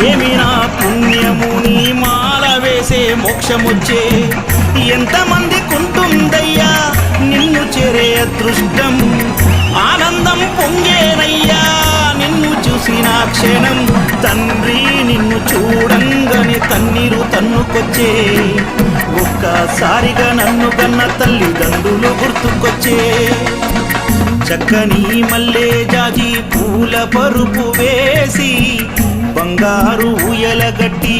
ఏమి నా పుణ్యము నీ మాల వేసే మోక్షమొచ్చే ఎంతమంది కుంటుందయ్యా నిన్ను చేరే అదృష్టం ఆనందం పొంగేనయ్యా నిన్ను చూసిన క్షణం తండ్రి నిన్ను చూడంగానే తన్నీరు తన్నుకొచ్చే ఒక్కసారిగా నన్ను కన్న తల్లిదండ్రులు గుర్తుకొచ్చే చక్కని మల్లె జాజి పూల పరుపు వేసి బంగారు ఊయల గట్టి